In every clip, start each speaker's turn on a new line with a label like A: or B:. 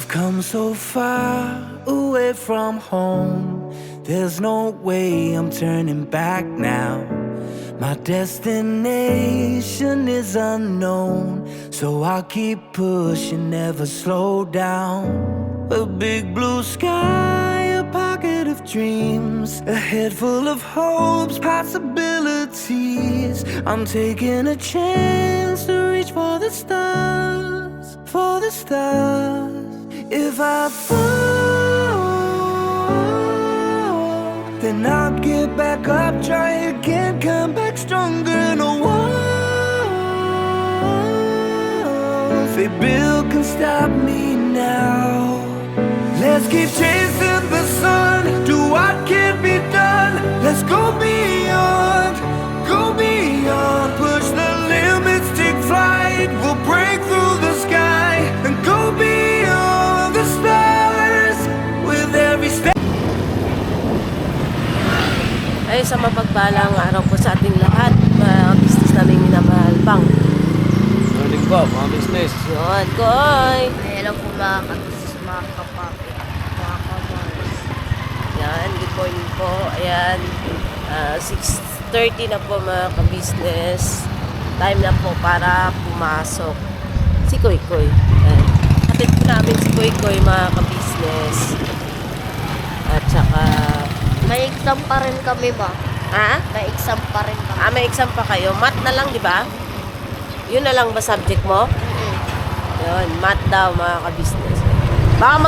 A: We've come so far away from home. There's no way I'm turning back now. My destination is unknown, so I'll keep pushing, never slow down. A big blue sky, a pocket of dreams, a head full of hopes, possibilities. I'm taking a chance to reach for the stars, for the stars. If I fall, then I'll get back up, try again, come back stronger. No walls they build can stop me now. Let's keep chasing the sun, do what can be done. Let's go beyond, push the limits, take flight. We'll break through the sky and go beyond the stars with every step.
B: Ay, sa mapagpalang araw po sa ating lahat, mga business namin minamahal bang.
C: Morning po, mga business.
B: Yun, Koy!
D: Hello po mga kabusiness, mga kapapit, mga kamars.
B: Yan, good morning po. Ayan, 6:30 na po mga ka-business. Time na po para pumasok. Si Koy Koy. Ayan. Hatid po namin si Koy Koy mga ka-business. At saka...
D: May exam pa rin kami ba?
B: Ha?
D: May exam pa rin kami.
B: May exam pa kayo. Math na lang, di ba? Yun na lang ba subject mo? Yun, math daw mga ka-business. Baka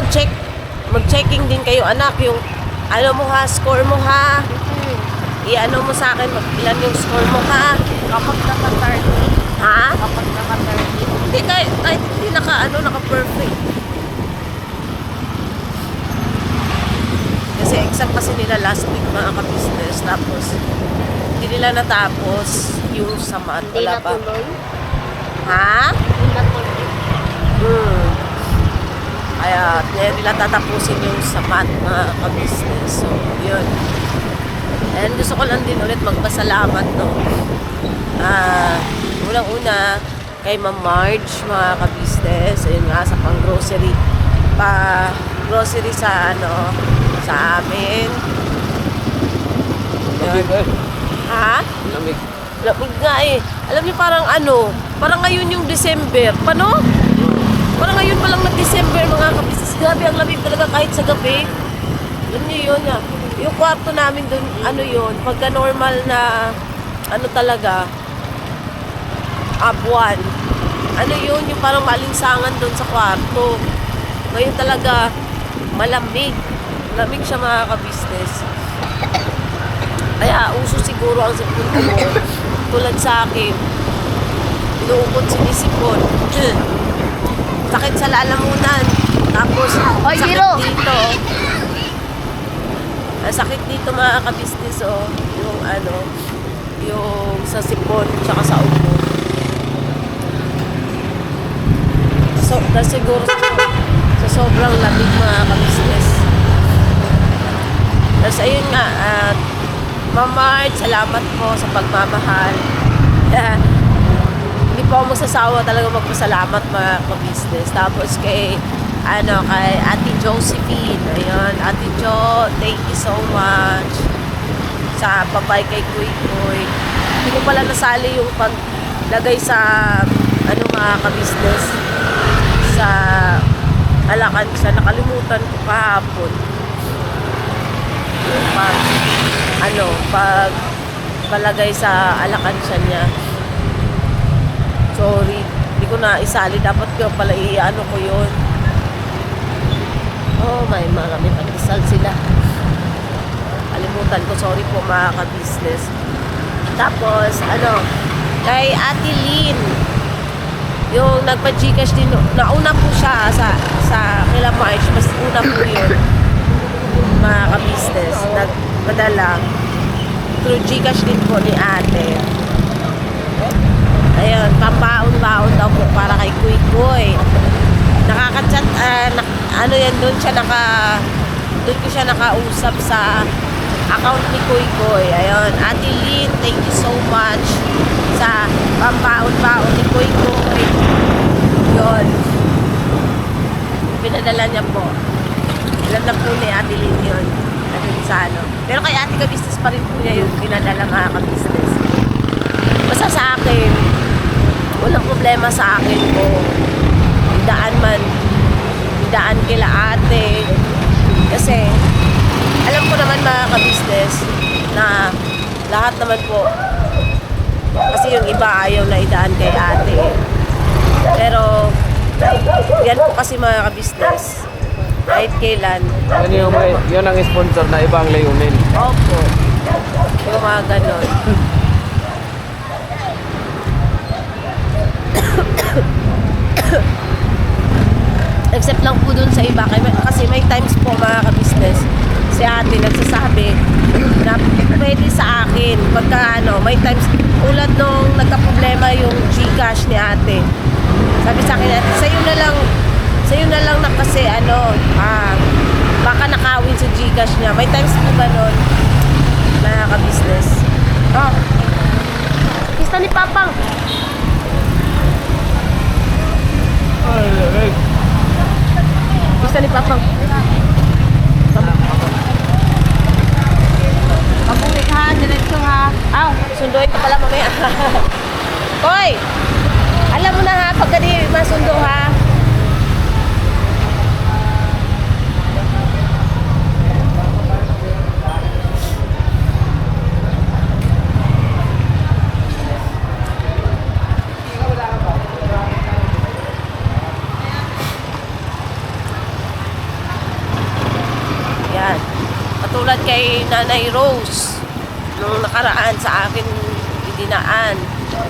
B: mag-checking din kayo, anak, yung ano mo ha, score mo ha. I-ano mo sa akin, ilan yung score mo ha.
D: Kapag naka-30.
B: Ha?
D: Kapag naka-30.
B: Hindi, kahit hindi naka-perfect. Kasi exam kasi nila last week mga ka-business. Tapos, hindi nila natapos yung sa math.
D: Hindi
B: Wala pa.
D: natuloy.
B: Ha?
D: Hindi natuloy.
B: Kaya nila tatapusin yung sa math mga ka-business. So, yun. And gusto ko lang din ulit magpasalamat, no? Unang-una, kay Ma'am Marge, mga ka-business. Ayun nga, sa pang-grocery. Pa-grocery sa, sa amin.
C: Lamig eh.
B: Ha?
C: Lamig.
B: Lamig nga eh. Alam niyo parang parang ngayon yung December. Paano? Parang ngayon pa lang nag-December mga kapisis. Grabe ang lamig talaga kahit sa gabi. Alam niyo yun nga. Yung kwarto namin dun, yun, pagka normal na, talaga, buwan. Yun, yung parang malinsangan dun sa kwarto. Ngayon talaga, malamig. Malamig siya mga ka-business. Kaya uso siguro ang sipon ko tulad sa akin. Inuukot sinisipon. Sakit sa lalamunan. Tapos sakit dito. Sakit dito mga ka-business yung yung sa sipon tsaka sa ubo. So, siguro sa sobrang lamig mga ka-business. Tapos ayun nga, Ma'am Marge, salamat po sa pagmamahal. Hindi po ako magsasawa talaga magpasalamat mga ka-business. Tapos kay Ate Josephine. Ayun, Ate Jo, thank you so much sa babay kay Kuy Kuy. Hindi ko pala nasali yung paglagay sa mga ka-business sa alakan siya. Nakalimutan ko kahapon. Yung pag palagay sa alakansya niya. Sorry, hindi ko na isali. Dapat ko pala ko yun. Oh, may marami pagkisal sila. Kalimutan ko, sorry po mga ka-business. Tapos, kay Ate Lynn, yung nagpa-Gcash din, nauna po siya sa kila March, mas una po yun. Mga ka-business, nagpadala through Gcash din po ni ate. Ayun, pambaon-baon daw po para kay Kuy Kuy. Nakaka-chat, doon ko siya nakausap sa account ni Kuy Kuy. Ayun, Ate Lynn, thank you so much sa pambaon-baon ni Kuy Kuy. Yun. pinadala niya po. Alam na po ni Ate Lynn yun. Nandun sa ano. Pero kay Ate Ka-Business pa rin po niya yung pinadala mga ka-business. Basta sa akin, walang problema sa akin po. Idaan kila ate. Kasi, alam ko naman mga ka-business na lahat naman po. Kasi yung iba ayaw na idaan kay ate. Pero, yan po kasi mga ka-business. Kahit kailan.
C: Yun ang sponsor na ibang layunin.
B: Opo. Yung mga ganon. Except lang po dun sa iba. Kasi may times po mga ka-business, si ate nagsasabi na pwede sa akin. Pagka may times, ulad nung nagka-problema yung Gcash ni ate. Sabi sa akin ate, sa'yo na lang na kasi baka nakawin sa Gcash niya. May times po ganon mga ka-business. Oh. Kista ni Papang. Kista ni Papang. Pabulik ha, diretso ha. Sunduin ka pala mamaya. Koy! Alam mo na ha, pagka di masundo ha. Yan. Katulad kay Nanay Rose, nung nakaraan sa akin idinaan.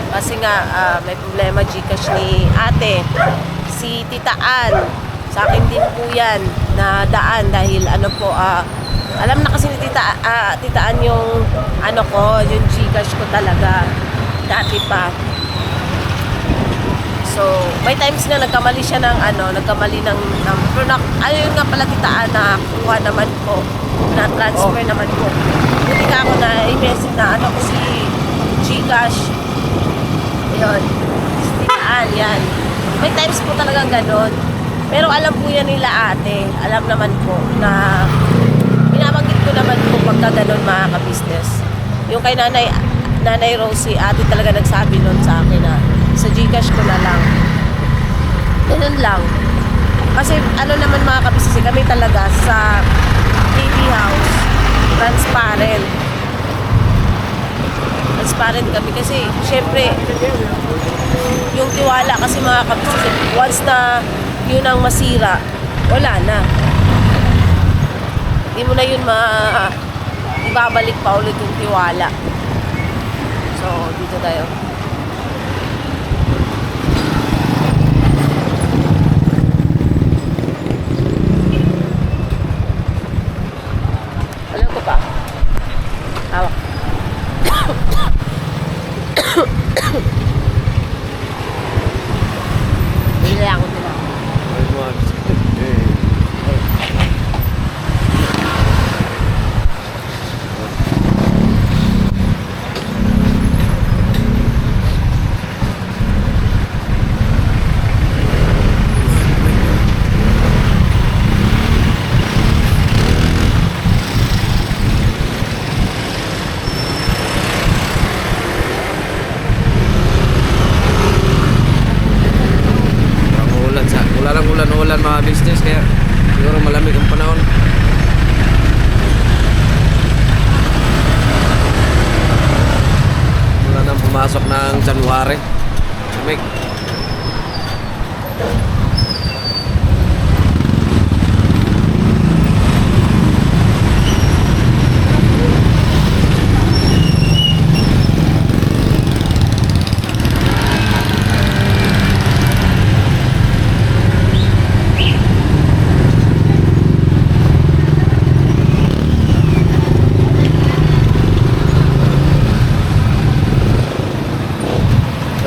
B: Kasi nga may problema Gcash ni ate. Si Tita Ann, sa akin din po yan na daan dahil alam na kasi ni Tita Ann yung yung Gcash ko talaga dati pa. So, may times na nagkamali siya ng nagkamali ng pero ayun nga pala Tita Ann, nakuha naman po, na transfer naman po. Buti ka ako na i-message na ko si Gcash. Ayun. Si Tita Ann, yan. May times po talagang ganon. Pero alam po yan nila ate. Alam naman po na binabanggit ko naman po pagka ganon mga ka-business. Yung kay Nanay Rosie, ate talaga nagsabi nun sa akin na sa Gcash ko na lang. Ganun lang. Kasi naman mga ka-business, kami talaga sa TV house, transparent kami kasi syempre yung tiwala kasi mga ka-business, once na yun ang masira, wala na. Hindi mo na yun ibabalik pa ulit yung tiwala. So, dito tayo. Alam ko pa. Hawak. Bili ako nila.
C: Ulan mga business, kaya siguro malamig ang panahon. Wala nang pumasok ng January. Lamig.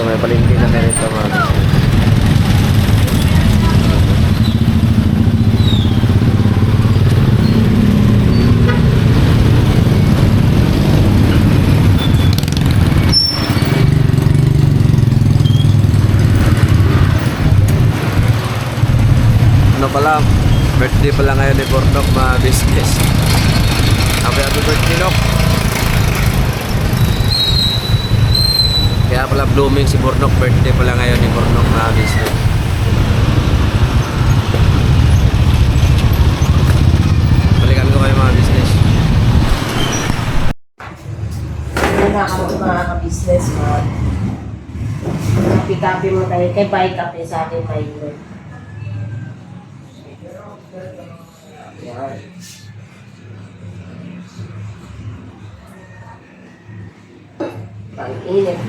C: May palengke na nito pala, birthday pala ngayon ni Bornok mga business. Happy birthday, Nok. Kaya pala blooming si Bornok, birthday pala ngayon ni Bornok mga business. Balikan ko kayo mga business.
B: Na ako mga ka-business mo. Kapi-kapi mo tayo. Kay buy kape sa akin may yun. Yan. Pang-init.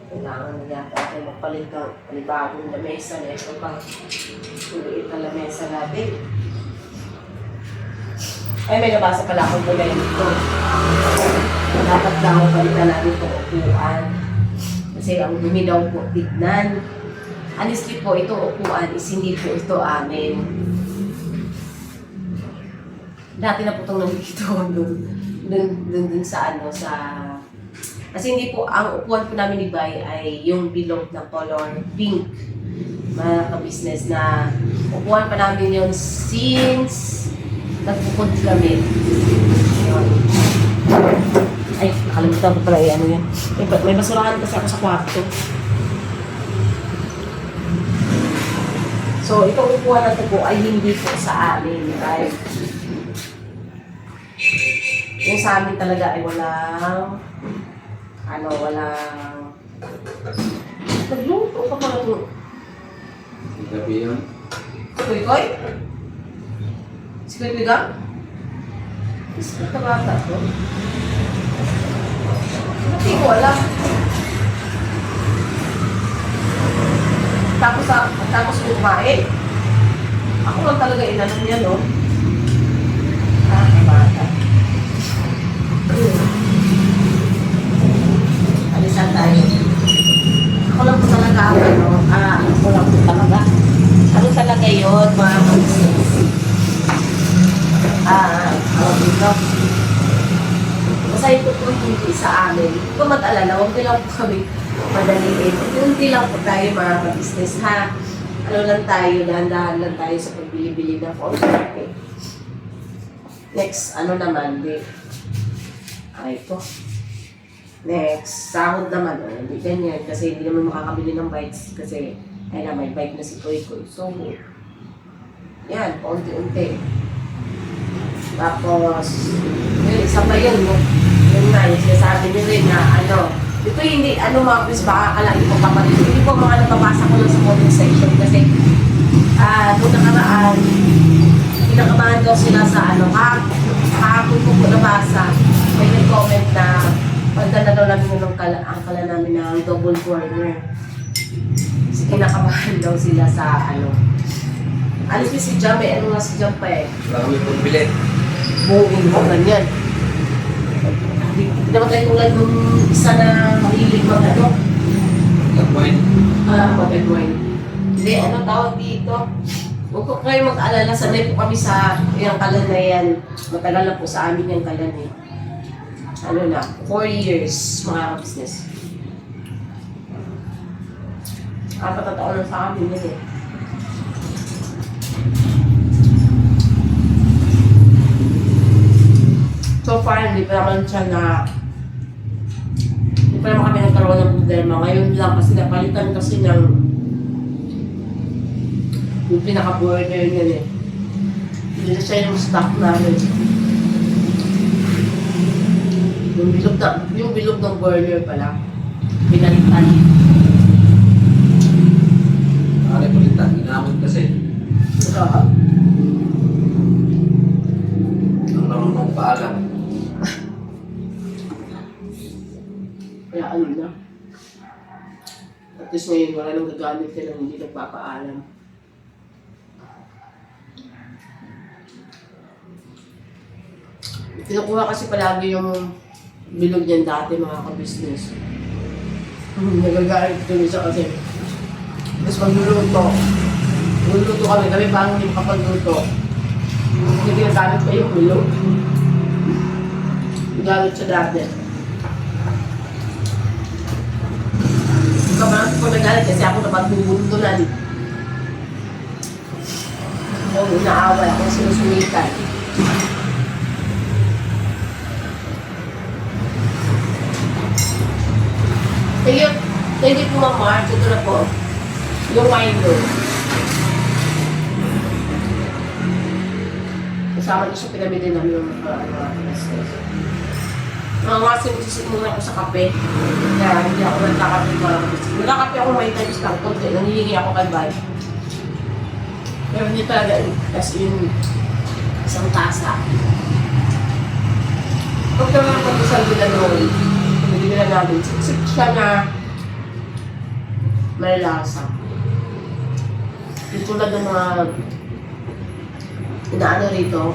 B: Kailangan na yata tayo magpalit ng panibagong lamesa na ito pang tuliit na lamesa natin. Ay, may nabasa pala akong mula dito. Dapat daw palitan natin itong upuan. Kasi ang dumi daw po tignan. Honestly po, itong upuan is hindi po ito amin. Dati na po itong nandito dun sa ano, sa... Kasi hindi po, ang upuan po namin ni Bay ay yung bilog na color pink. Mga ka-business na upuan pa namin yun since nagpupod kami. Ayun. Ay, nakalimutan ko pala ano yan. May basurahan kasi ako sa kwarto. So, itong upuan na ito po ay hindi po sa amin. Right? Yung sa amin talaga ay walang nagluto ka pala ito.
C: Gabi yun.
B: Koy-koy? Si Koy-koy ka? Is ka bata to? Hindi ko alam. Tapos kumain. Ako lang talaga inanon niya, no? Bata. Alisan tayo. Ako lang po talaga ako lang po talaga. Ano talaga yun, mga business? Dito. Basta ito po hindi sa amin. Hindi ko mag-alala, huwag lang po kami madaliin. Hindi lang po tayo mga business, ha? Ano lang tayo, dahan-dahan lang tayo sa pagbili-bili ng konti. Next, ano naman, ay po. Next, sahod naman, hindi ganyan kasi hindi naman makakabili ng bikes kasi ay na may bike na si Koy Koy. So, yan, paunti-unti. Tapos, yun, isa pa yun, no? Yun nga, yung sinasabi nyo rin na ito hindi, mga please, baka kalain ko kapatid. Hindi po mga nababasa ko lang sa comment section kasi nung nakaraan, pinakabahan daw sila sa kahapon ko po nabasa, may nag-comment na pagka na daw namin yung angkala namin ng double burner. Kasi kinakabahan daw sila sa alis ko si Jam, nga si Jam pa eh.
C: Wala kami pong bilet.
B: Buong mo ganyan. Hindi naman tayo tulad ng isa na mahilig
C: Nag-wine.
B: mag-wine. Hindi, tawag dito? Huwag ko kayo mag-alala, sanay po kami sa yung kalan na yan. Matagal na po sa amin yung kalan eh. 4 years, mga business. 4 na taon lang sa amin yun eh. So far, hindi pa naman kami nagkaroon ng problema. Ngayon lang kasi napalitan kasi ng yung pinaka-burner yun eh. Hindi na siya yung stock namin. Yung bilog ng burner pala, pinalitan.
C: Ari palitan, ginamit kasi. Ang marunong paalam.
B: Kaya na. At least ngayon wala nang gagamit ka nang hindi nagpapaalam. Kinukuha kasi palagi yung bilog niyan dati mga ka-business. Nagagalit kami siya kasi. Tapos magluluto kami bago yung kapagluto. Hindi ginagamit pa yung bilog. Galit sa dati. Kamarang ko nagalit kasi ako napagbubuntulan. Ako inaaway ako sinusumikan. Thank you po Ma'am Mark. Ito na po. Yung wine doon. Kasama ko sa pinamili namin yung mga business. Mga masin muna ako sa kape. Kaya hindi ako nagkakape mga business. Nagkakape ako may times lang konti. Nangihingi ako kay Bay. Pero hindi talaga as in isang tasa. Huwag ka nga pag-isang Villanol. Hindi na namin. Siksik siya na may lasa. Yung tulad ng mga inaano rito,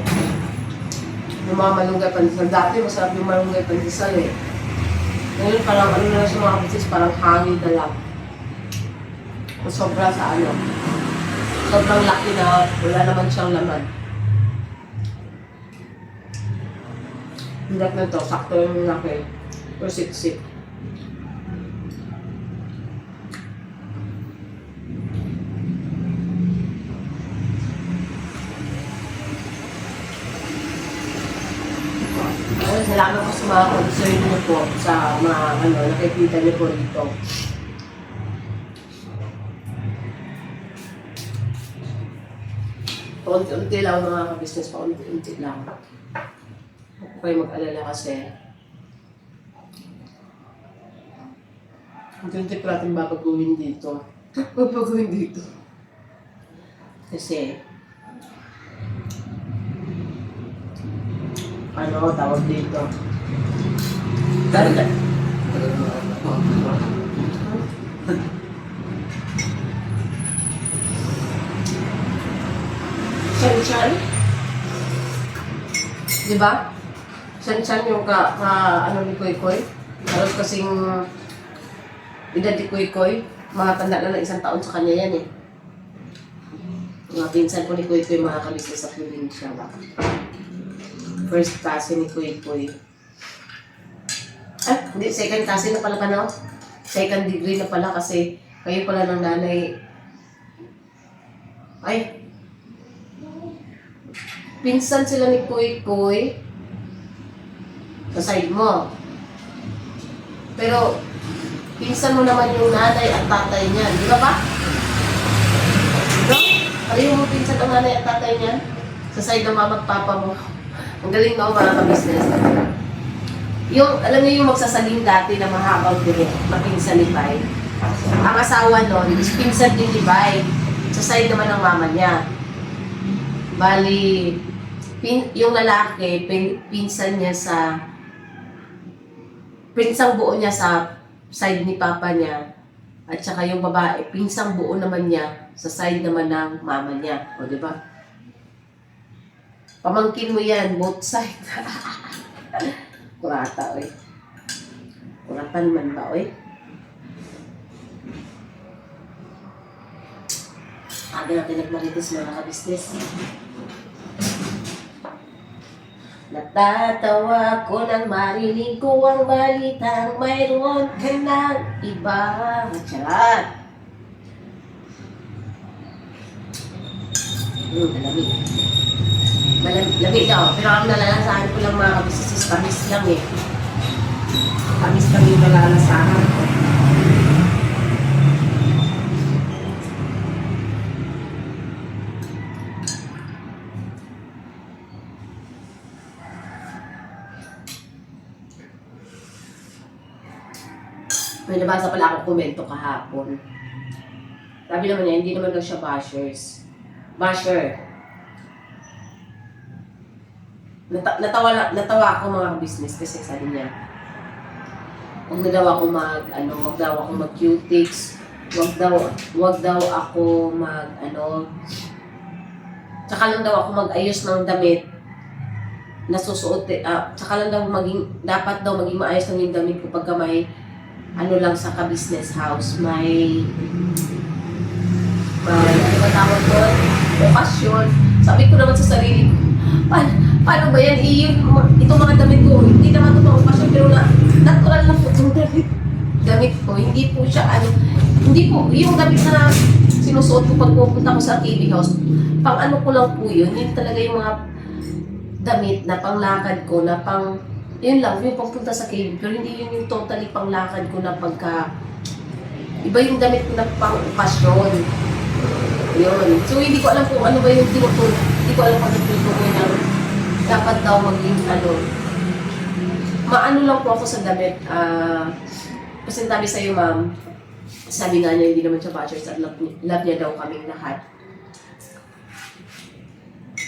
B: yung mga malunggay pandesal. Dati masarap yung malunggay pandesal eh. Ngayon parang ano na siya mga kapatid, parang hangin na lang. Sobra sa ano. Sobrang laki na wala naman siyang laman. Hindi na ito, sakto yung laki. Or siksik. Salamat po sa mga concern niyo po sa mga nakikita niyo po dito. Paunti-unti lang mga ka-business, paunti-unti lang. Huwag kayo mag-alala kasi unti-unti pa natin babaguhin dito. Babaguhin dito. Kasi ano tawag dito? Shan-shan? Diba? Shan-shan yung ano ni Koy-Koy. Meron kasing edad ni Koy-Koy. Mga tanda na ng 1 taon sa kanya yan eh. Mga pinsan ko ni Koy-Koy, mga kabisnes sa probinsya. First cousin ni Koy-Koy. Hindi, second cousin na pala ka na. Second degree na pala kasi kayo pala ng nanay. Ay, pinsan sila ni Koy-Koy sa side mo. Pero, pinsan mo naman yung nanay at tatay niyan. Di ba ba? Diba? Pareho mo pinsan ang nanay at tatay niyan? Sa side ng mama at papa mo. Ang galing na mga ka-business. Yung, alam niyo yung magsasaling dati na mahabang direct, mapinsan ni Bay. Ang asawa nun is pinsan din ni Bay. Sa side naman ng mama niya. Bali, yung lalaki, pinsan niya sa pinsang buo niya sa side ni papa niya. At saka yung babae, pinsang buo naman niya sa side naman ng mama niya. O, di ba? Pamangkin mo yan, both side. Kurata, oy. Kuratan man ba, oy? Aga natin nagmaritis mga ka-business. Natatawa ko nang marinig ko ang balitang mayroon ka ng iba. Charot! Malamig. Malamig daw. Pero ang nalalasahan ko lang mga kabisnes, tamis lang eh. Tamis lang yung nalalasahan ko. May nabasa pala akong komento kahapon. Sabi naman niya, hindi naman daw siya bashers. Basher. Natawa ako mga business kasi sabi niya, huwag na daw ako wag daw ako mag-cutics, wag daw ako tsaka lang daw ako mag-ayos ng damit na susuot, tsaka lang daw dapat daw maging maayos ng yung damit ko pagka may lang sa ka-business house, may ano ba tawag doon? Okasyon. Sabi ko naman sa sarili ko, Paano ba yan? Itong mga damit ko, hindi naman ito pangokasyon, pero natural lang po itong damit ko. Hindi po siya, hindi po, yung damit na sinusuot ko pag pupunta ko sa TV house, pang ano ko lang po yun, yun talaga yung mga damit na panglakad ko, na pang, yun lang, yung pagpunta sa KB, pero hindi yun yung totally panglakad ko na pagka, iba yung damit ko na pang-okasyon. Yun. So, hindi ko alam kung ano ba yung tinutuloy. Hindi ko alam kung ano tinutuloy na dapat daw maging maano lang po ako sa damit. Kasi sabi sa'yo, ma'am, sabi nga niya, hindi naman siya bashers at love niya daw kaming lahat.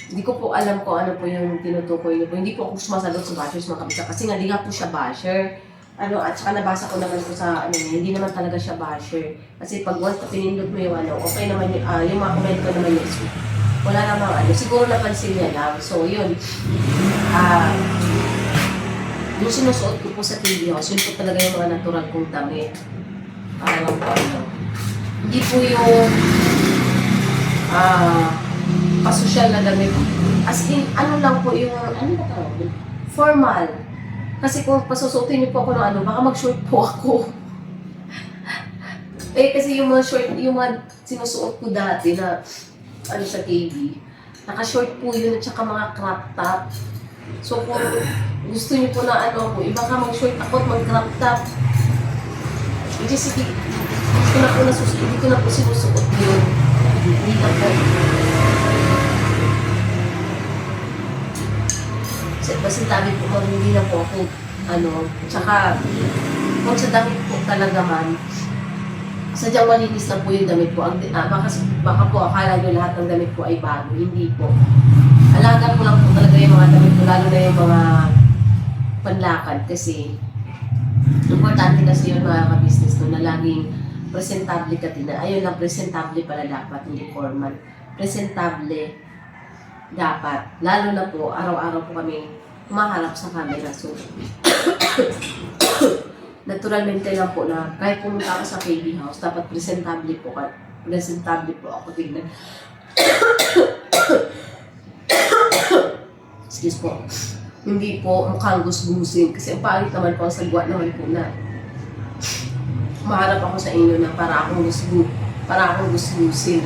B: Hindi ko po alam kung ano po yung tinutukoy niyo po. Hindi po ako sumasagot sa bashers mga kabisa. Kasi nga, di nga po siya basher. At saka nabasa ko naman po sa hindi naman talaga siya basher. Kasi pag once na pinindot mo yung okay naman yung mga comment ko naman yung wala namang siguro napansin niya lang. So yun, yung sinusuot ko po sa TV house, yun po talaga yung mga natural kong damit. Para lang po hindi po yung pasosyal na damit. As in, ano lang po yung, ano ba tawag? Formal. Kasi kung pasusuotin niyo po ako ng baka mag-short po ako. Kasi yung mga short, yung mga sinusuot ko dati na, sa TV, naka-short po yun at saka mga crop top. So kung gusto niyo po na ako, iba ka mag-short ako at mag-crop top. Hindi ko na po sinusuot yun. Hindi na po. Kasi sabi po, hindi na po ako, tsaka, kung sa damit po talaga man, sadyang malinis lang po yung damit po. Baka po akala nyo lahat ng damit po ay bago. Hindi po. Alaga ko lang po talaga yung mga damit po, lalo na yung mga panlakad. Kasi, importante kasi yung mga ka-business ko na laging presentable ka din. Ayun lang, presentable pala dapat, hindi formal. Presentable dapat. Lalo na po, araw-araw po kami humaharap sa camera. So, naturalmente lang po na kahit pumunta ako sa KB house, dapat presentable po ako tingnan. Excuse po. Hindi po mukhang gusgusin. Kasi ang pangit naman po, ang sagwa naman po na humaharap ako sa inyo na para akong gusgusin.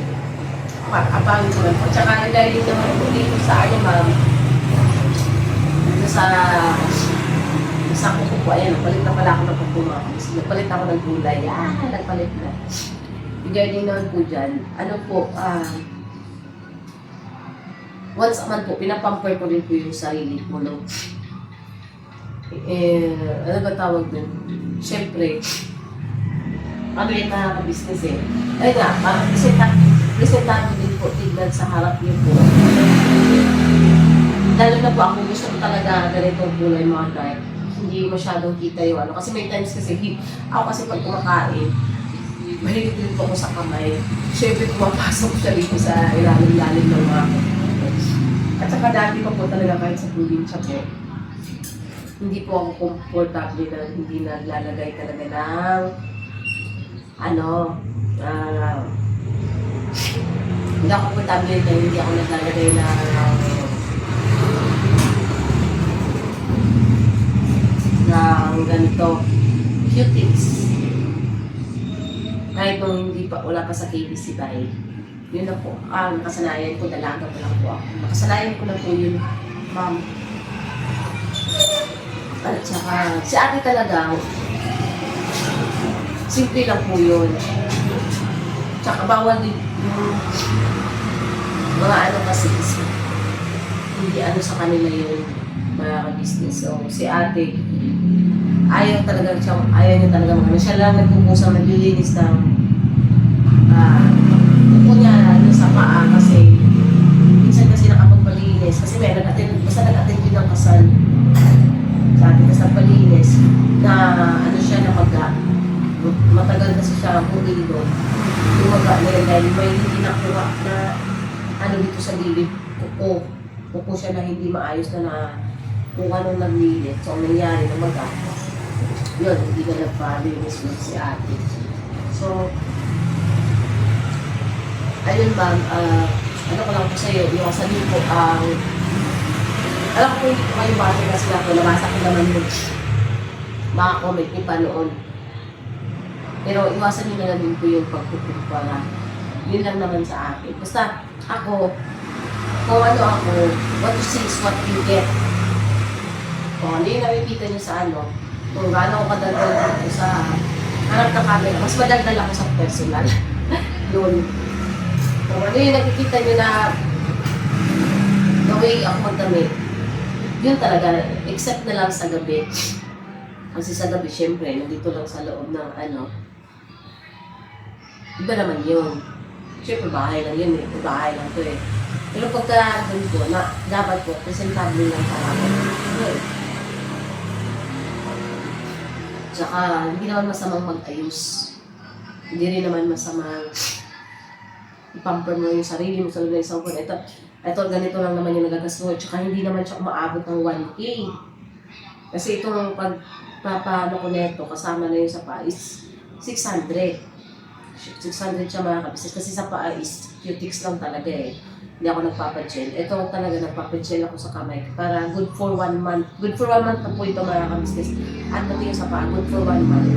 B: Apangit naman po. Tsaka dahil naman po dito sa ma'am, sa kuko po, ayan, nagpalit na pala ako ng pagpumakas. Nagpalit ako ng gulay. Nagpalit na. Regarding naman po dyan, once a month po, pinapamper ko rin po yung sarili ko, no? Ano ba tawag dun? Siyempre, yun na business Ayun nga, parang presentado din po, tignan sa harap niyo po. Lalo na po ako, gusto ko talaga ganitong kulay mga dark. Hindi masyadong kita yung Kasi may times kasi, ako kasi pag kumakain, mahilig din po ako sa kamay. Siyempre, pumapasok siya dito sa ilalim-lalim ng mga At saka dati pa po talaga kahit sa probinsya po, hindi po ako komportable na hindi naglalagay talaga ng hindi ako komportable na hindi ako naglalagay ng ganito cuties. Kahit nung wala pa sa KBC ba yun na po, nakasanayan ko, dalaga ko lang po ako. Nakasanayan ko lang po yun, ma'am. At saka, si ate talaga, simple lang po yun. Tsaka bawal din yung mga kasi, hindi sa kanila yun, mga business. So, si ate, ayaw niya talaga siya lang nagpupusang naglilinis ng upo niya sa paa kasi minsan kasi nakapagpalinis kasi basta nag-attend din ng kasal sa ating kasal palinis na siya na matagal kasi siya pumilo lumaga na yun dahil may hindi nakuha na dito sa gilid kuko siya na hindi maayos na kung anong naglilit. So, ang nangyari na yun, hindi na nagpalinis si ate. So, ayun ma'am, ko lang po sa'yo, yung sabihin po Alam ko hindi ko kayo basa kasi lang po, nabasa ko naman yung mga comment niyo pa noon. Pero iwasan niyo na lang din po yung pagkukumpara. Yun lang naman sa akin. Basta ako, kung ano ako, what you see is what you get. Kung ano yung nakikita niyo sa ano, kung gaano ko kadaldal ako sa harap ng camera, mas madaldal ako sa personal. Yun. Kung ano yung nakikita niyo na the way ako magdamit, yun talaga, except na lang sa gabi. Kasi sa gabi, syempre, nandito lang sa loob ng ano, iba naman yun. Syempre, bahay lang yun eh. Bahay lang to eh. Pero pagka doon ko, na dapat ko, presentable lang talaga. Okay. Tsaka, hindi naman masamang mag-ayos. Hindi rin naman masamang ipamper mo yung sarili mo sa loob ng isang buwan. Ito, ganito lang naman yung nagagastos. Tsaka hindi naman siya umaabot ng 1K. Kasi itong pagpapaano ko neto, kasama na yung sa pa is 600. 600 siya mga kabisnes. Kasi sa paa is cutics lang talaga eh. Hindi ako nagpapagel. Ito talaga nagpapagel ako sa kamay. Para good for 1 month. Good for 1 month na po ito mga kabisnes. At pati yung sa paa, good for 1 month.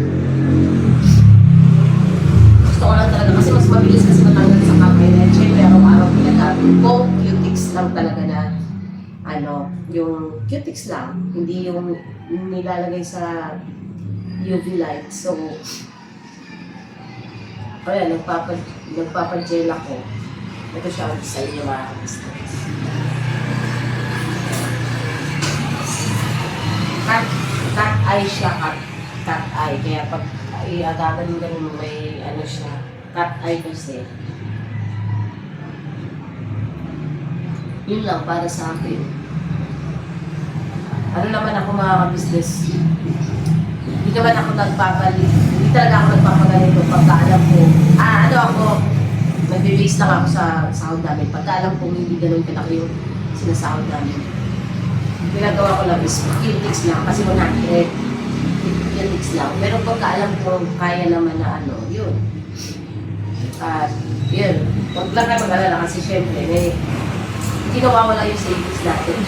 B: Gusto ko lang talaga kasi mas mabilis kasi matanggal sa kamay na syempre araw-araw pinagamit ko. Cutics lang talaga na ano, yung cutics lang. Hindi yung nilalagay sa UV light. So, kaya nagpapagel ako. Ito siya ang design niya mga business. Cut eye siya, cut eye. Kaya pag iagagan ganun may ano siya, cut eye kasi. Yun lang para sa akin. Ano naman ako mga business? Hindi naman ako nagpapalit. Hindi talaga ako nagpapagalito pagka alam ko. Ano ako, nag-release lang ako sa sahod namin. Pagka alam ko hindi ganun kalaki yung sinasahod namin. Ginagawa ko lang is cutics lang kasi 100. Cutics lang. Pero pagka alam ko kaya naman na ano, yun. At yun. Huwag lang kayo mag-alala kasi syempre, hindi nawawala yung savings natin.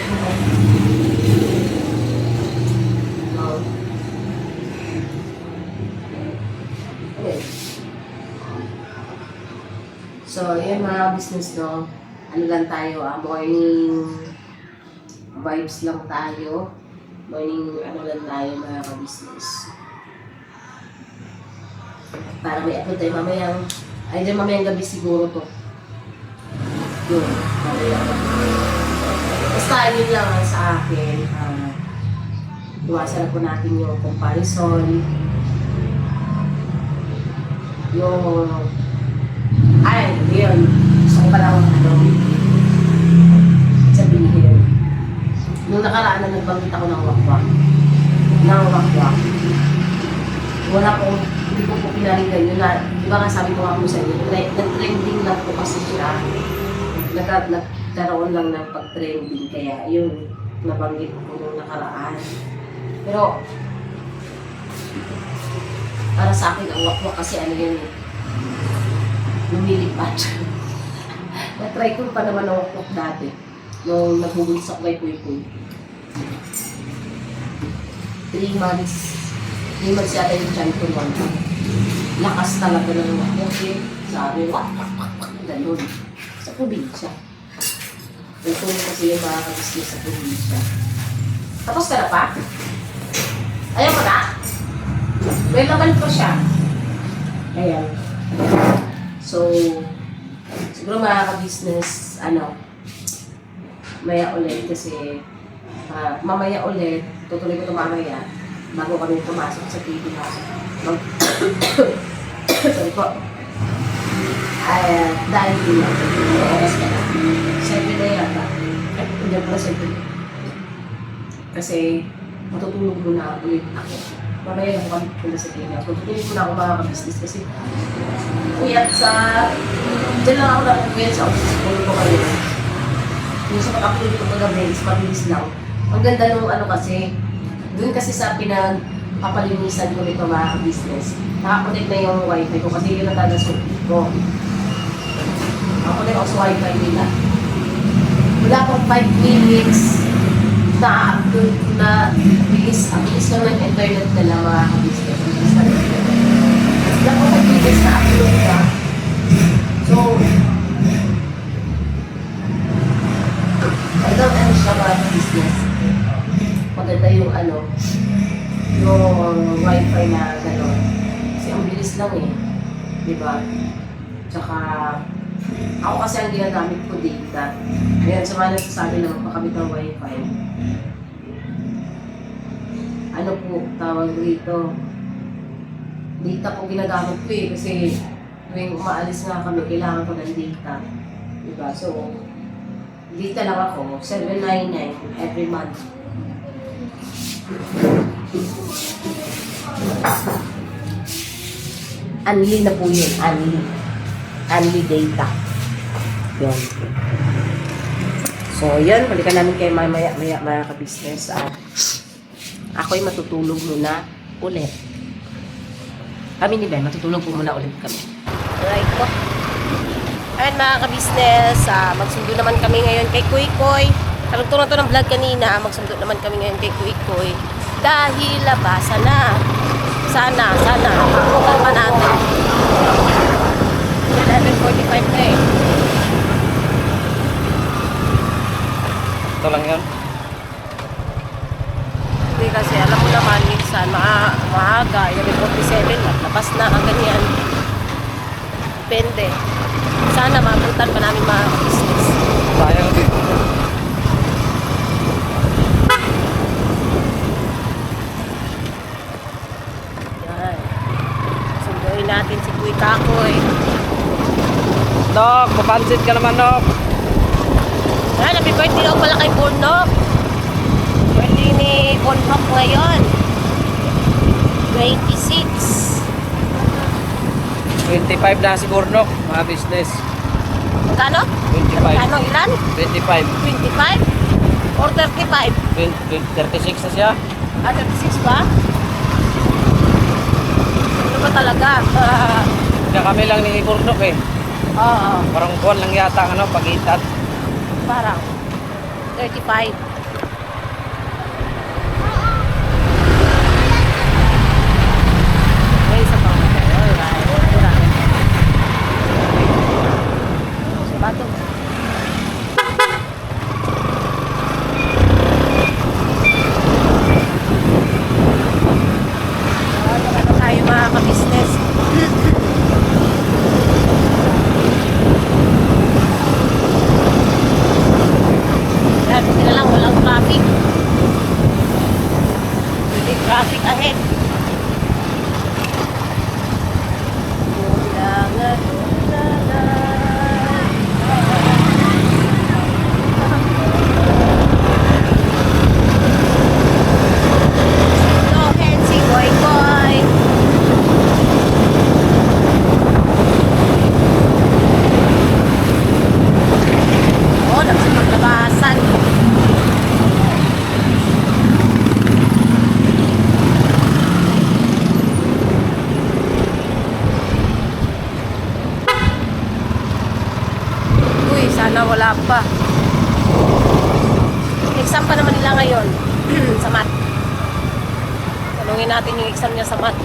B: So, yun mga business, no? Ano lang tayo, morning vibes lang tayo. Morning, ano lang tayo mga ka-business. Para may upload tayo mamayang, mamayang gabi siguro to. Yun, mamayang gabi. Basta yun lang sa akin. Iwasan na po natin yung comparison. Yung yun. Gusto ko pala sabihin. Nung nakaraan na nagbanggit ako ng wakwak. Wala ko, hindi ko pinaringgan yun na, di ba nga sabi ko nga po sa inyo, nag-trending lang po kasi siya. Nagkaroon lang ng pag-trending, kaya yun, nabanggit ko nung nakaraan. Pero, para sa akin, ang wakwak kasi ano yun eh. Lumilipat. Na-try ko pa naman ang wakwak dati. Nung nagbubulsak kay Puy-Puy. 3 months. 3 months yata yung tiyan ko naman. Lakas talaga ng wakwak eh. Sabi, wakwak. Ganun. Sa probinsya. Ito kasi yung mga kabisnes sa probinsya. Tapos ka na pa? Ayaw mo na? May laman pa siya. Ayan. So, siguro mga ka-business, maya ulit kasi mamaya ulit, tutuloy ko ito mamaya bago kami pumasok sa TV house. Sorry po. Dahil din lang, oras ka na. 7 na yata. Hindi pala 7. Kasi matutulog muna ulit ako. Mamaya lang kami punta sa TV house. Matutulog muna ako mga ka-business kasi uyat sa... Diyan lang ako nakakuyat sa office. Puro ko kayo. Yung sa pag-upload ko kagabi is mabilis lang. Ang ganda nung kasi, dun kasi sa pinagpapalinisan ko nito mga business, nakakonect na yung wifi ko kasi yun ang taga-suit ko. Nakakonect ako sa wifi nila. Wala pang 5 minutes, na-upload na bilis. Ang bilis lang ng internet nila mga ka-business. Ang bilis lang ng internet. Napakabilis na upload ka. So, ito ano siya mga ka-business. Maganda yung yung wifi na gano'n. Kasi ang bilis lang eh. Diba? Tsaka, ako kasi ang ginagamit ko data. Ngayon, sa mga nagsasabi na magpakamit ng wifi. Ano po, tawag dito? Data po ginagamit ko eh. Kasi tuwing umaalis nga kami, kailangan ko ng data. Diba? So, data lang ako. $7.99 every month. Unli na po yun. Unli data. Yun. So, yun. Balikan namin kayo maya mga ka-business. Ako'y matutulog muna ulit. Kami ni Ben, matutulog po muna ulit kami. Alright po. Ayan mga ka-business, magsundo naman kami ngayon kay Kuy Koy. Karugtong na to ng vlog kanina, magsundo naman kami ngayon kay Kuy Koy. Dahil labasan na. Sana. Pupuntan pa natin. 11:45 na eh.
C: Ito lang yun.
B: Hindi kasi alam mo naman, minsan maaga, 11:47, labas na ang ganyan. Depende. Sana mapuntan pa namin mga business.
C: Sayang din.
B: Yan. Sunduin natin si Kuy Kakoy.
C: Nok, papansit ka naman, Nok.
B: Yan, happy birthday daw pala kay Bornok. Birthday ni Bornok ngayon. 26.
C: 25 na si Bornok, mga business.
B: Magkano?
C: 25.
B: Magkano ilan?
C: 25.
B: 25? Or 35?
C: 36 na siya.
B: 36 ba? Ano ba talaga?
C: Kaya kami lang ni Bornok eh.
B: Oo.
C: Parang kuwan lang yata, pagitan.
B: Parang 35. May isa pa. Alright. Sabato. Ano tayo mga ka-business? Buti na lang, walang traffic. Hindi traffic ahead. Lohen si Boy Boy. Oh, nagsipaglabasan. Uy, sana wala pa. Exam pa naman nila ngayon sa math. Tanungin natin yung exam niya sa math.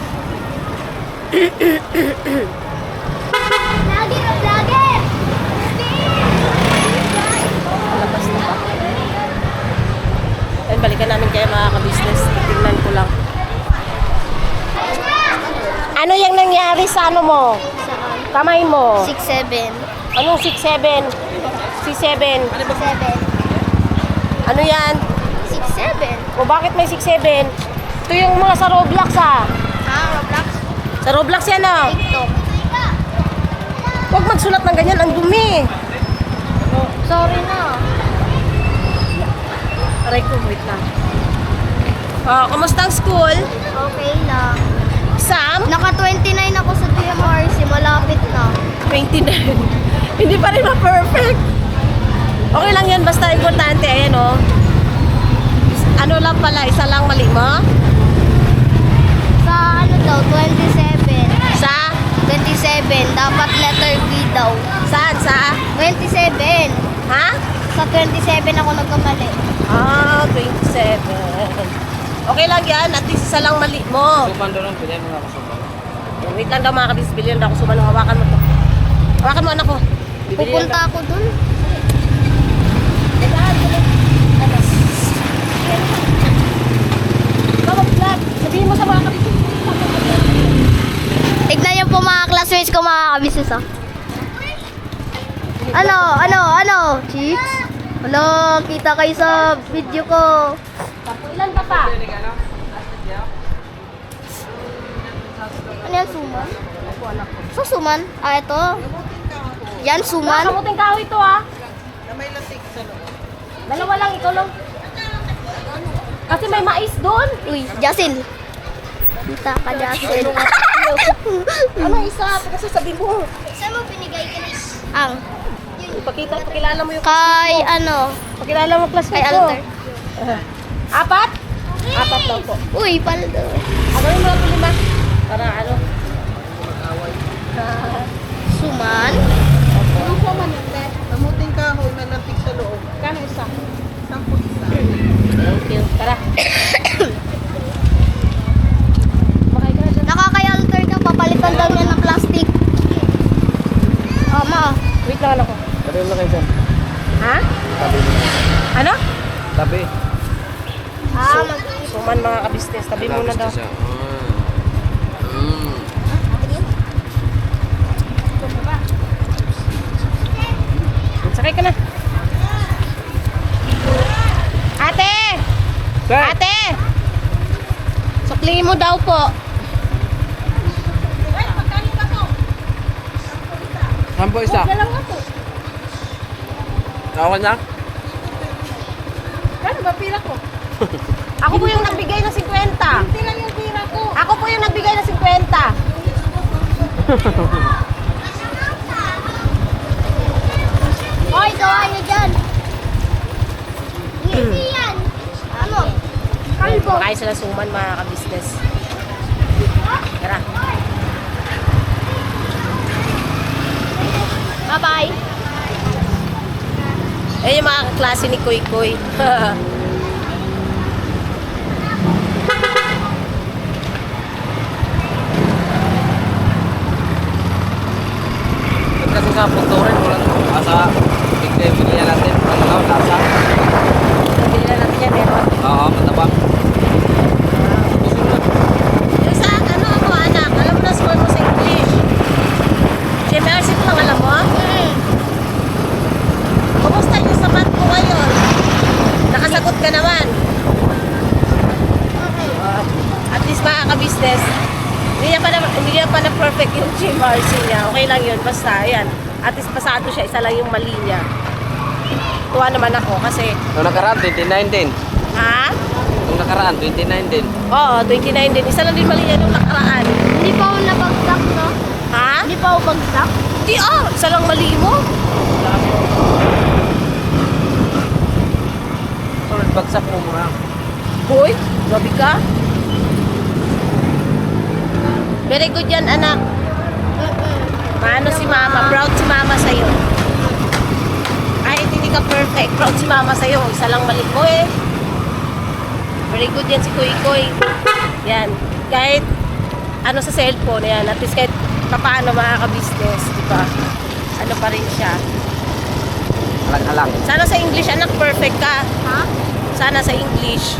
E: Vlogger!
B: Labas na ba? Ayun, balikan namin kayo mga ka-business. Tingnan ko lang. Ano yung nangyari sa ano mo? Kamay mo?
E: 6'7".
B: Anong 6'7"? C7.
E: 7.
B: Ano yan?
E: 6'7".
B: O bakit may 6'7"? Ito yung mga sa Roblox
E: Ah, Roblox?
B: Sa Roblox yan ah.
E: TikTok.
B: Huwag magsulat ng ganyan, ang dumi.
E: Sorry na.
B: Aray ko, wait lang. Kamusta ang school?
E: Okay lang.
B: Exam?
E: Naka 29 ako sa DMRC. Malapit na.
B: 29. Hindi pa rin ma-perfect. Okay lang yan, basta importante. Ayan o. Ano lang pala, isa lang mali mo?
E: Sa ano daw, 27.
B: Sa?
E: 27. Dapat letter B daw.
B: Saan? Sa?
E: 27.
B: Ha?
E: Sa 27 ako nagkamali.
B: Ah, 27. Okay lang yan. At least isa lang mali mo.
C: Suman doon ang pinay mga kasuman.
B: Wait lang daw mga kabis. Bilhin ako sumanong. Hawakan mo to. Hawakan mo anak ko. Bibili lang
E: Pupunta ako dun.
B: Alas. Bawag vlog. Sabihin mo sa mga kabis.
E: Tignan niyo po mga classmates ko mga kabisis ah. Ano? Chicks? Hello, kita kayo sa video ko.
B: Ilan pa pa?
E: Ano yan, suman? So, suman? Ah, ito. Yan, suman.
B: Kamuting kahoy ito ah. Dalawa lang, ikaw lang. Kasi may mais doon.
E: Uy, Jasil. Kita ka, Jasil.
B: Ano isa? Pagkasasabi mo.
E: Saan mo binigay ka Ang.
B: Pakilala mo yung
E: Kay, ano?
B: Pakilala mo class
E: Kay
B: ko.
E: Alter.
B: Apat? Apat lang po.
E: Uy, paldo.
B: Ano yung mga lima? Para ano?
E: Suman.
D: Yung suman hindi. Kamuting kahoy na latik sa loob.
B: Kano isa?
D: 10 isa.
B: Thank you. Tara. Makay ka na dyan.
E: Nakakay Alter ka, papalitan daw niya ng plastic. Ma.
B: Wait lang ako.
C: Tabi mo na kayo dyan.
B: Ha?
C: Tabi mo.
B: Ano?
C: Tabi.
B: Suman mga kabisnes. Tabi muna daw.
C: Siya. Mm.
B: Sakay ka na. Ate! Ate! Suklingin mo daw po.
C: Sampo isa.
B: lang nga po.
C: Awan na?
B: Kano ba pila ko? Ako po yung nagbigay ng 50.
D: Hindi lang yung tira ko.
B: Ako po yung nagbigay ng 50.
E: Hoy, gawa niyo dyan. Hindi yan. Ano? Kalbo.
B: Makain sila suman mga kabisnes. Tara.
E: Bye-bye.
B: Eh yung mga klase ni Koy Koy.
C: Kasi sa pagturin, wala asa. Bigyan natin. Ano, lasa.
B: Bili na natin yan meron.
C: Oo, matabang.
B: Yung sa ano ako anak, alam mo na score mo sa English. GMRC ko lang alam mo? Kumusta yung sa math mo ngayon? Nakasagot ka naman. At least makaka-business. Hindi niya pa na perfect yung GMRC niya. Okay lang yun, basta yan. At least pasado siya, isa lang yung mali niya. Tuwa naman ako kasi,
C: Nung nakaraan, 29 din.
B: ha?
C: Nung nakaraan, 29 din.
B: Oo, 29 din. Isa lang din mali niya nung nakaraan.
E: Hindi pa ako nabagsak, no?
B: Ha?
E: Hindi pa ako bagsak.
B: Hindi isa lang mali mo.
C: Tulad bagsak mo muna.
B: Hoy, grabe ka. Very good yan, anak. Maano si mama, proud si mama sa'yo. Kahit hindi ka perfect, proud si mama sa'yo. Isa lang mali mo eh. Very good yan si Kuy Kuy. Yan. Kahit ano sa cellphone, yan. At least kahit paano makaka-business, di ba? Ano pa rin siya.
C: Alang-alang.
B: Sana sa English, anak, perfect ka.
E: Ha?
B: Sana sa English.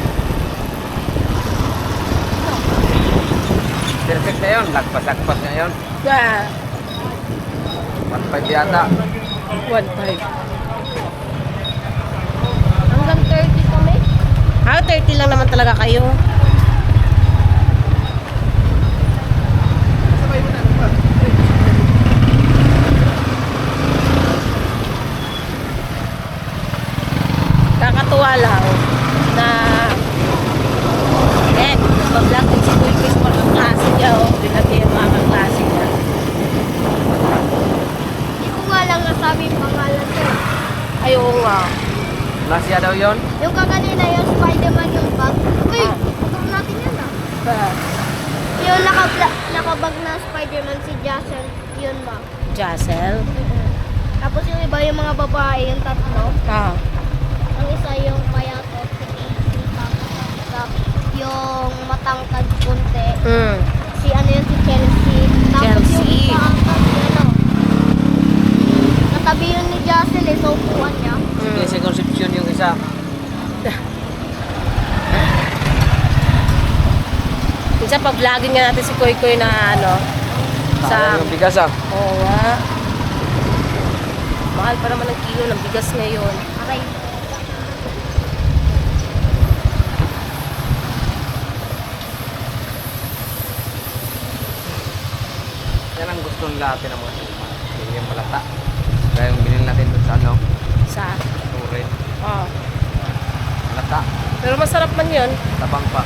C: Perfect na yun. Lagpas-lagpas na yun.
B: Yeah.
C: 1.5 yata.
B: 1.5.
E: Hanggang 30 kami.
B: 30 lang naman talaga kayo. Kakatuwa lang na nag-vlog din si Kuy Kuy sa mga klase niya. Binagay yung mga klase niya.
E: Hindi ko nga lang nasabi yung pangalan ko.
B: Ayaw nga.
C: Nasya daw yun.
E: Yung kaganina yung Spider-Man yung bag. Uy, pagod natin yan ah. Yung naka, nakabag na Spider-Man si Jason, yun ba?
B: Jassel.
E: Tapos yung iba yung mga babae, yung tatlo.
B: Ah.
E: Ang isa yung payatot, si Casey, tapos ang isa yung matangkad kunti.
B: Mm.
E: Si ano yun, si Chelsea. Tapos yung
B: Chelsea.
E: isa ang ano. Natabi yun ni Jocelyn, so upuan niya.
C: Sige, si Concepcion yung isa.
B: Minsan pag-vlogging nga natin si Koy Koy na ano,
C: Sayang yung bigas ah.
B: oo nga. Mahal pa naman ang kilo ng bigas ngayon.
E: Aray.
C: Yan ang gusto nila natin ng mga suma. Yung malata. Kaya yung binili natin doon sa ano,
B: Sa,
C: Turin.
B: oh.
C: Malata.
B: Pero masarap man yun.
C: Tabang pa.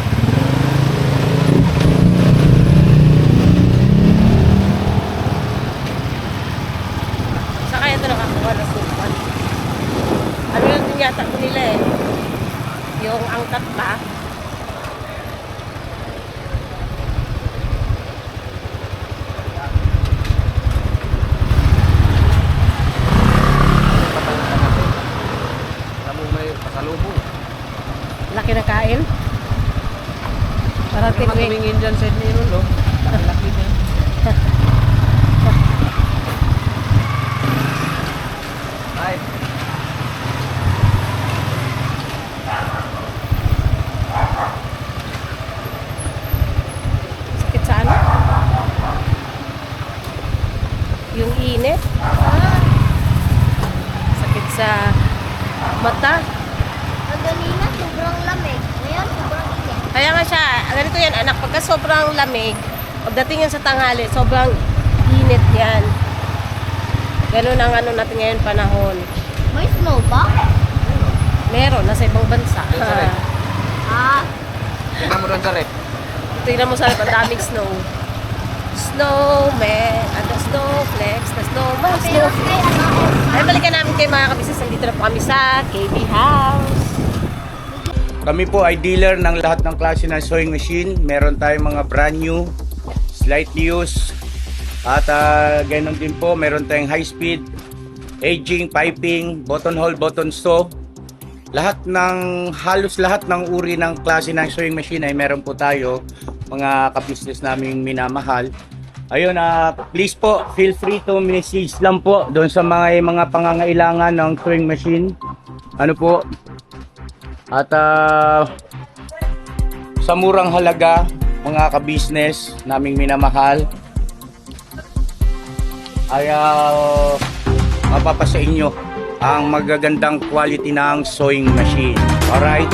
B: Sa kaya ito nakakuha ng supan. Ano yun din yata ito nila eh. Yung angkat pa.
C: Patalitan natin. Alam mo may pasalubong.
B: Laki na kain. Parang
C: Hindi naman
B: tingwing.
C: tumingin dyan sa inyo nun, no? Laki niya. Ay,
B: Sakit sa ano? Yung init. Sakit sa mata.
E: Kanina, sobrang lamig. Ngayon, sobrang init.
B: Kaya nga siya, ganito yan anak, pagka sobrang lamig, pagdating yan sa tanghali, sobrang init yan. Ganun ang ano natin ngayon panahon.
E: May snow ba?
B: Meron, nasa ibang bansa.
C: Yun sa red.
E: Ah,
C: tingnan mo doon sa rep.
B: Tingnan mo sa ang daming snow. Snowman, at the snowflakes, the snowman,
E: pero
B: snowflakes.
E: kay ano,
B: Ay, balikan namin kay mga kabisnes. Nandito na po kami sa KB House.
F: Kami po ay dealer ng lahat ng klase ng sewing machine. Meron tayong mga brand new, slightly used, at ganoon din po, meron tayong high speed, aging, piping, button hole, button sew. Halos lahat ng uri ng klase ng sewing machine ay meron po tayo, mga ka-business naming minamahal. Ayun, please po, feel free to message lang po doon sa mga pangangailangan ng sewing machine. Ano po? At sa murang halaga, mga ka-business naming minamahal, ay mapapasa inyo ang magagandang quality ng sewing machine. Alright?